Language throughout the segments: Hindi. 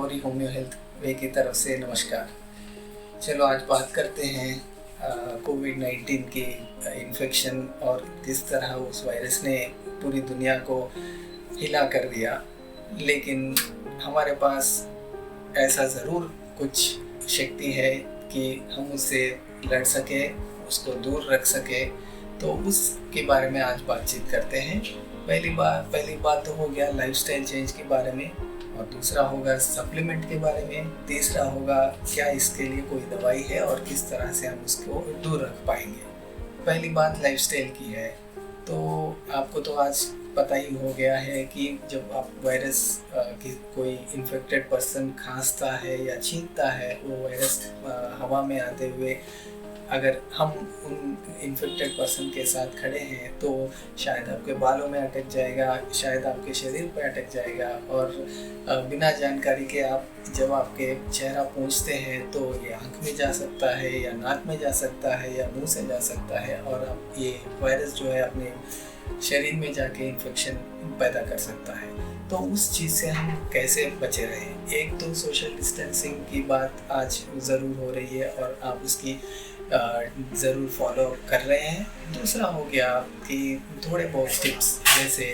गौरी होम्यो हेल्थ वे की तरफ से नमस्कार। चलो आज बात करते हैं कोविड-19 की इन्फेक्शन और किस तरह उस वायरस ने पूरी दुनिया को हिला कर दिया। लेकिन हमारे पास ऐसा ज़रूर कुछ शक्ति है कि हम उससे लड़ सकें, उसको दूर रख सकें, तो उसके बारे में आज बातचीत करते हैं। पहली बात तो हो गया लाइफस्टाइल चेंज के बारे में, और दूसरा होगा सप्लीमेंट के बारे में, तीसरा होगा क्या इसके लिए कोई दवाई है और किस तरह से हम उसको दूर रख पाएंगे। पहली बात लाइफस्टाइल की है, तो आपको तो आज पता ही हो गया है कि जब आप वायरस की कोई इन्फेक्टेड पर्सन खांसता है या छींकता है, वो वायरस हवा में आते हुए अगर हम उन इन्फेक्टेड पर्सन के साथ खड़े हैं तो शायद आपके बालों में अटक जाएगा, शायद आपके शरीर पर अटक जाएगा, और बिना जानकारी के आप जब आपके चेहरा पहुंचते हैं तो ये आँख में जा सकता है या नाक में जा सकता है या मुंह से जा सकता है, और आप ये वायरस जो है अपने शरीर में जाके इन्फेक्शन पैदा कर सकता है। तो उस चीज़ से हम कैसे बचे रहें? एक तो सोशल डिस्टेंसिंग की बात आज ज़रूर हो रही है और आप उसकी ज़रूर फॉलो कर रहे हैं। दूसरा हो गया कि थोड़े बहुत टिप्स, जैसे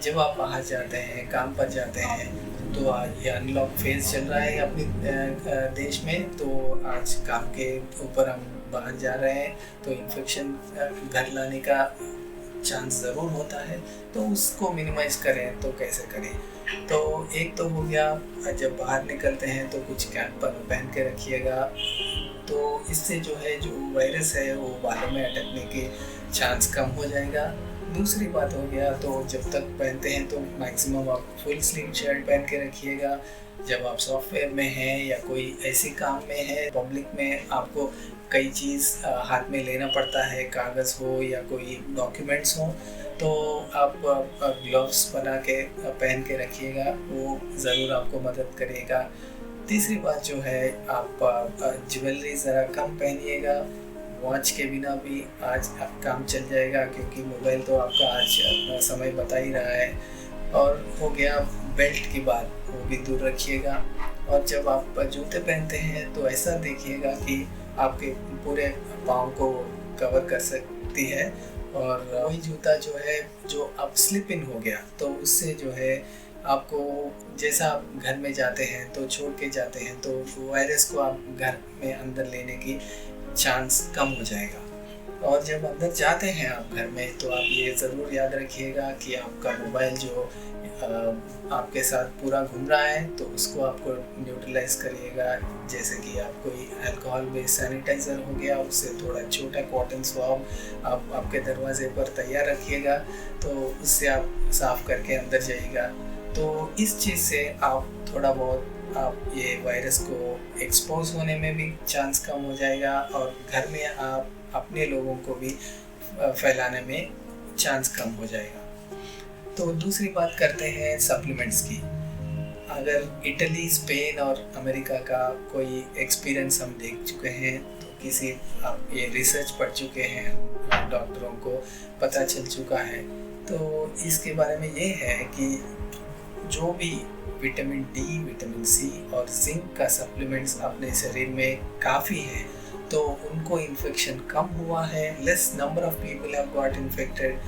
जब आप बाहर जाते हैं, काम पर जाते हैं, तो आज ये अनलॉक फेज़ चल रहा है अपने देश में, तो आज काम के ऊपर हम बाहर जा रहे हैं तो इन्फेक्शन घर लाने का चांस ज़रूर होता है, तो उसको मिनिमाइज़ करें तो कैसे करें? तो एक तो हो गया, जब बाहर निकलते हैं तो कुछ कैप पहन के रखिएगा, तो इससे जो है जो वायरस है वो बालों में अटकने के चांस कम हो जाएगा। दूसरी बात हो गया, तो जब तक पहनते हैं तो मैक्सिमम आप फुल स्लीव शर्ट पहन के रखिएगा। जब आप सॉफ्टवेयर में हैं या कोई ऐसे काम में है, पब्लिक में आपको कई चीज़ हाथ में लेना पड़ता है, कागज़ हो या कोई डॉक्यूमेंट्स हो, तो आप ग्लव्स बना के पहन के रखिएगा, वो ज़रूर आपको मदद करेगा। तीसरी बात जो है, आप ज्वेलरी ज़रा कम पहनिएगा। वॉच के बिना भी आज काम चल जाएगा, क्योंकि मोबाइल तो आपका आज अपना समय बता ही रहा है। और हो गया बेल्ट की बात, वो भी दूर रखिएगा। और जब आप जूते पहनते हैं तो ऐसा देखिएगा कि आपके पूरे पाँव को कवर कर सकती है, और वही जूता जो है जो अब स्लिप इन हो गया, तो उससे जो है आपको, जैसा आप घर में जाते हैं तो छोड़ के जाते हैं, तो वायरस को आप घर में अंदर लेने की चांस कम हो जाएगा। और जब अंदर जाते हैं आप घर में, तो आप ये ज़रूर याद रखिएगा कि आपका मोबाइल जो आपके साथ पूरा घूम रहा है, तो उसको आपको न्यूट्रलाइज करिएगा। जैसे कि आप कोई अल्कोहल बेस्ड सैनिटाइज़र हो गया, उससे थोड़ा छोटा कॉटन स्वाब आप आपके दरवाजे पर तैयार रखिएगा, तो उससे आप साफ़ करके अंदर जाइएगा। तो इस चीज़ से आप थोड़ा बहुत आप ये वायरस को एक्सपोज होने में भी चांस कम हो जाएगा, और घर में आप अपने लोगों को भी फैलाने में चांस कम हो जाएगा। तो दूसरी बात करते हैं सप्लीमेंट्स की। अगर इटली, स्पेन और अमेरिका का कोई एक्सपीरियंस हम देख चुके हैं, तो किसी आप ये रिसर्च पढ़ चुके हैं, डॉक्टरों को पता चल चुका है, तो इसके बारे में ये है कि जो भी विटामिन डी, विटामिन सी और जिंक का सप्लीमेंट्स अपने शरीर में काफ़ी है, तो उनको इन्फेक्शन कम हुआ है, less number of people have got infected,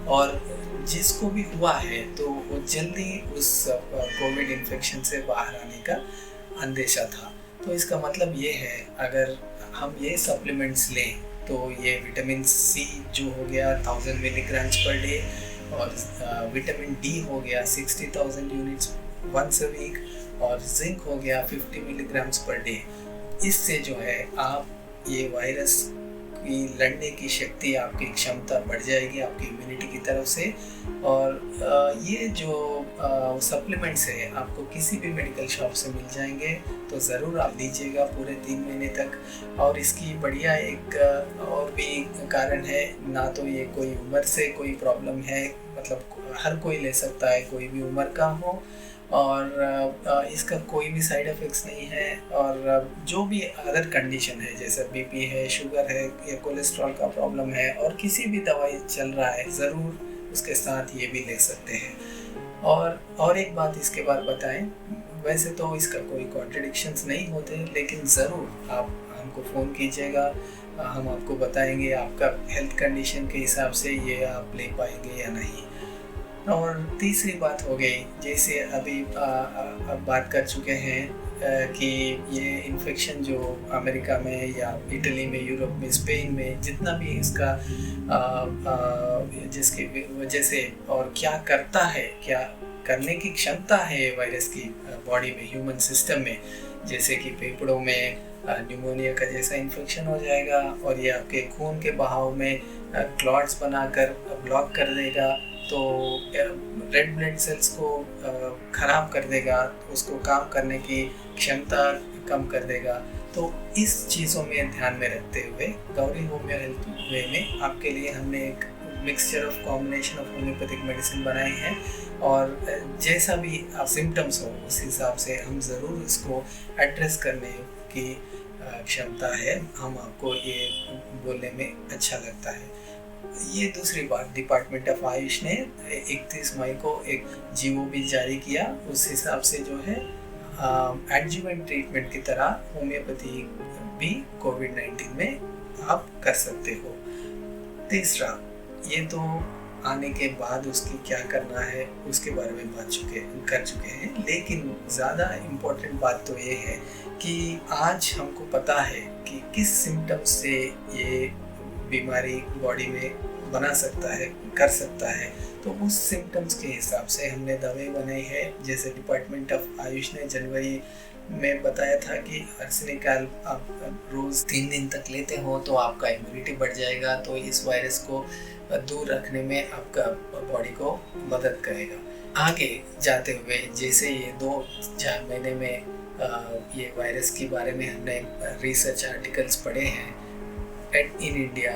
और जिसको भी हुआ है तो वो जल्दी उस कोविड इन्फेक्शन से बाहर आने का अंदेशा था। तो इसका मतलब ये है, अगर हम ये सप्लीमेंट्स लें तो ये विटामिन सी जो हो गया 1000 मिलीग्राम्स पर डे, और विटामिन डी हो गया 60,000 यूनिट्स वंस अ वीक, और जिंक हो गया 50 मिलीग्राम्स पर डे। इससे जो है आप ये वायरस की लड़ने की शक्ति, आपकी क्षमता बढ़ जाएगी आपकी इम्यूनिटी की तरफ से। और ये जो सप्लीमेंट्स है आपको किसी भी मेडिकल शॉप से मिल जाएंगे, तो ज़रूर आप लीजिएगा पूरे 3 महीने तक। और इसकी बढ़िया एक और भी कारण है, ना तो ये कोई उम्र से कोई प्रॉब्लम है, मतलब हर कोई ले सकता है, कोई भी उम्र का हो, और इसका कोई भी साइड इफ़ेक्ट्स नहीं है। और जो भी अदर कंडीशन है, जैसे बीपी है, शुगर है या कोलेस्ट्रॉल का प्रॉब्लम है, और किसी भी दवाई चल रहा है, ज़रूर उसके साथ ये भी ले सकते हैं। और एक बात इसके बाद बताएं, वैसे तो इसका कोई कॉन्ट्रडिक्शंस नहीं होते, लेकिन ज़रूर आप हमको फ़ोन कीजिएगा, हम आपको बताएंगे आपका हेल्थ कंडीशन के हिसाब से ये आप ले पाएंगे या नहीं। और तीसरी बात हो गई, जैसे अभी अब बात कर चुके हैं कि ये इन्फेक्शन जो अमेरिका में या इटली में, यूरोप में, स्पेन में जितना भी इसका जिसकी वजह से और क्या करता है, क्या करने की क्षमता है वायरस की बॉडी में, ह्यूमन सिस्टम में, जैसे कि फेफड़ों में न्यूमोनिया का जैसा इन्फेक्शन हो जाएगा और ये आपके खून के बहाव में क्लॉट्स बनाकर ब्लॉक कर देगा, तो रेड ब्लड सेल्स को ख़राब कर देगा, उसको काम करने की क्षमता कम कर देगा। तो इस चीज़ों में ध्यान में रखते हुए गौरी होम्यो हेल्थ वे में आपके लिए हमने एक mixture of combination of homeopathic medicine बनाए हैं, और जैसा भी आप सिम्टम्स हो उस हिसाब से हम ज़रूर इसको एड्रेस करने की क्षमता है। हम आपको ये बोलने में अच्छा लगता है। ये दूसरी बात, डिपार्टमेंट ऑफ आयुष ने 31 मई को एक जीओ भी जारी किया, उस हिसाब से जो है एडजुवेंट ट्रीटमेंट की तरह होम्योपैथी भी कोविड-19 में आप कर सकते हो। तीसरा, ये तो आने के बाद उसकी क्या करना है उसके बारे में कर चुके हैं, लेकिन ज़्यादा इम्पोर्टेंट बात तो ये है कि आज हमको पता है कि किस सिम्टम्स से ये बीमारी बॉडी में बना सकता है, कर सकता है। तो उस सिम्टम्स के हिसाब से हमने दवाई बनाई है। जैसे डिपार्टमेंट ऑफ आयुष ने जनवरी में बताया था कि आर्सेनिकल आप रोज़ 3 दिन तक लेते हो तो आपका इम्यूनिटी बढ़ जाएगा, तो इस वायरस को दूर रखने में आपका बॉडी को मदद करेगा। आगे जाते हुए जैसे ये 2-4 महीने में ये वायरस के बारे में हमने रिसर्च आर्टिकल्स पढ़े हैं in India,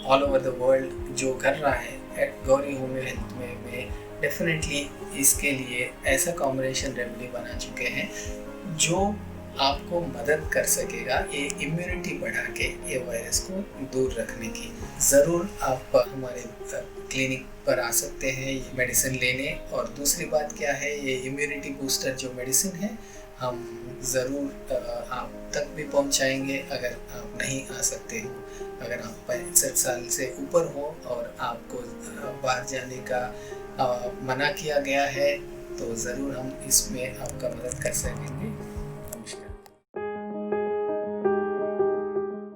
all over the world जो कर रहा है एट गौरी होम्यो हेल्थ में डेफिनेटली इसके लिए ऐसा कॉम्बिनेशन रेमेडी बना चुके हैं जो आपको मदद कर सकेगा ये इम्यूनिटी बढ़ा के ये वायरस को दूर रखने की। ज़रूर आप हमारे क्लिनिक पर आ सकते हैं ये मेडिसिन लेने। और दूसरी बात क्या है, ये इम्यूनिटी बूस्टर जो मेडिसिन है हम ज़रूर आप तक भी पहुंचाएंगे अगर आप नहीं आ सकते हो। अगर आप 65 साल से ऊपर हो और आपको बाहर जाने का मना किया गया है तो ज़रूर हम इसमें आपका मदद कर सकेंगे।